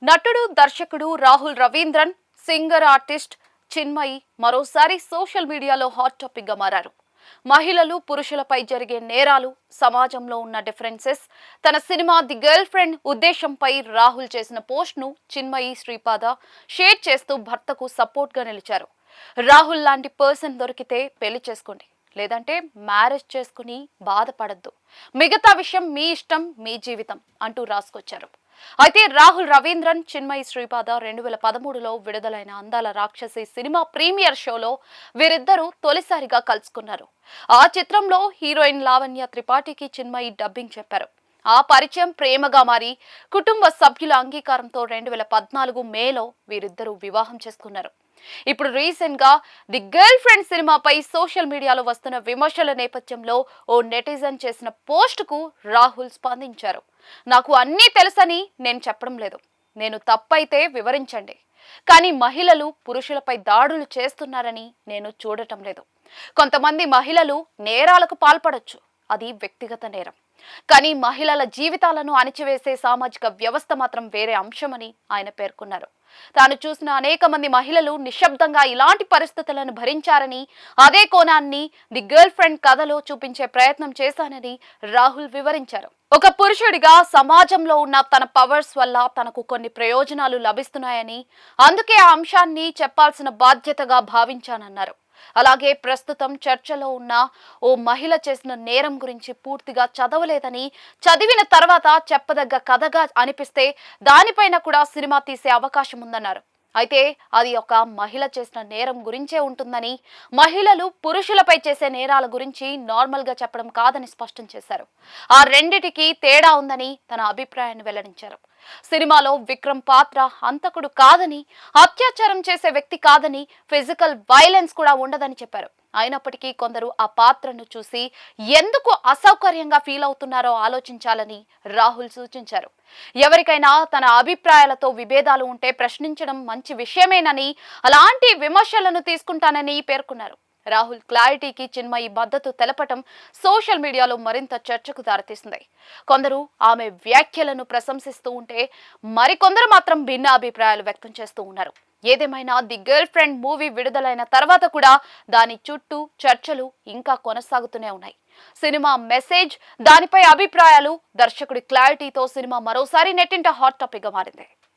నటుడు దర్శకుడు Rahul Ravindran singer artist Chinmayi మరోసారి సోషల్ మీడియాలో హాట్ టాపిక్ గా మారారు. మహిళలు పురుషులపై జరిగే నేరాలు, సమాజంలో ఉన్న డిఫరెన్సెస్, తన సినిమా ది గర్ల్ ఫ్రెండ్ ఉద్దేశంపై రాహుల్ చేసిన పోస్ట్ ను చిన్మయి శ్రీపాద షేర్ చేస్తూ భర్తకు సపోర్ట్ గా నిలిచారు. రాహుల్ లాంటి పర్సన్ దొరికితే పెళ్లి చేసుకోండి, లేదంటే మ్యారేజ్ చేసుకుని బాధపడద్దు, మిగతా విషయం మీ ఇష్టం మీ జీవితం అంటూ రాసుకొచ్చారు. అయితే రాహుల్ రవీంద్రన్ చిన్మయి శ్రీపాద 2013లో విడుదలైన అందాల రాక్షసి సినిమా ప్రీమియర్ షోలో వీరిద్దరూ తొలిసారిగా కలుసుకున్నారు. ఆ చిత్రంలో హీరోయిన్ లావణ్య త్రిపాఠికి చిన్మయి డబ్బింగ్ చెప్పారు. ఆ పరిచయం ప్రేమగా మారి కుటుంబ సభ్యుల అంగీకారంతో 2014 మేలో వీరిద్దరూ వివాహం చేసుకున్నారు. ఇప్పుడు రీసెంట్ గా ది గర్ల్ ఫ్రెండ్ సినిమాపై సోషల్ మీడియాలో వస్తున్న విమర్శల నేపథ్యంలో ఓ నెటిజన్ చేసిన పోస్ట్ కు రాహుల్ స్పందించారు. నాకు అన్నీ తెలుసని నేను చెప్పడం లేదు, నేను తప్పైతే వివరించండి, కానీ మహిళలు పురుషులపై దాడులు చేస్తున్నారని నేను చూడటం లేదు. కొంతమంది మహిళలు నేరాలకు పాల్పడొచ్చు, అది వ్యక్తిగత నేరం, కానీ మహిళల జీవితాలను అణిచివేసే సామాజిక వ్యవస్థ మాత్రం వేరే అంశమని ఆయన పేర్కొన్నారు. తాను చూసిన అనేక మంది మహిళలు నిశ్శబ్దంగా ఇలాంటి పరిస్థితులను భరించారని, అదే కోణాన్ని ది గర్ల్ ఫ్రెండ్ కథలో చూపించే ప్రయత్నం చేశానని రాహుల్ వివరించారు. ఒక పురుషుడిగా సమాజంలో ఉన్న తన పవర్స్ వల్ల తనకు కొన్ని ప్రయోజనాలు లభిస్తున్నాయని, అందుకే ఆ అంశాన్ని చెప్పాల్సిన బాధ్యతగా భావించానన్నారు. అలాగే ప్రస్తుతం చర్చలో ఉన్న ఓ మహిళ చేసిన నేరం గురించి పూర్తిగా చదవలేదని, చదివిన తర్వాత చెప్పదగ్గ కథగా అనిపిస్తే దానిపైన కూడా సినిమా తీసే అవకాశం ఉందన్నారు. అయితే అది ఒక మహిళ చేసిన నేరం గురించే ఉంటుందని, మహిళలు పురుషులపై చేసే నేరాల గురించి నార్మల్ గా చెప్పడం కాదని స్పష్టం చేశారు. ఆ రెండిటికి తేడా ఉందని తన అభిప్రాయాన్ని వెల్లడించారు. సినిమాలో విక్రమ్ పాత్ర హంతకుడు కాదని, అత్యాచారం చేసే వ్యక్తి కాదని, ఫిజికల్ వైలెన్స్ కూడా ఉండదని చెప్పారు. అయినప్పటికీ కొందరు ఆ పాత్రను చూసి ఎందుకు అసౌకర్యంగా ఫీల్ అవుతున్నారో ఆలోచించాలని రాహుల్ సూచించారు. ఎవరికైనా తన అభిప్రాయాలతో విభేదాలు ఉంటే ప్రశ్నించడం మంచి విషయమేనని, అలాంటి విమర్శలను తీసుకుంటానని పేర్కొన్నారు. రాహుల్ క్లారిటీకి చిన్మయి మద్దతు తెలపటం సోషల్ మీడియాలో మరింత చర్చకు దారితీసింది. కొందరు ఆమె వ్యాఖ్యలను ప్రశంసిస్తూ ఉంటే, మరికొందరు మాత్రం భిన్న అభిప్రాయాలు వ్యక్తం చేస్తూ ఉన్నారు. ఏదేమైనా ది గర్ల్ ఫ్రెండ్ మూవీ విడుదలైన తర్వాత కూడా దాని చుట్టూ చర్చలు ఇంకా కొనసాగుతూనే ఉన్నాయి. సినిమా మెసేజ్, దానిపై అభిప్రాయాలు, దర్శకుడి క్లారిటీతో సినిమా మరోసారి నెట్టింట హాట్ టాపిక్ గా మారింది.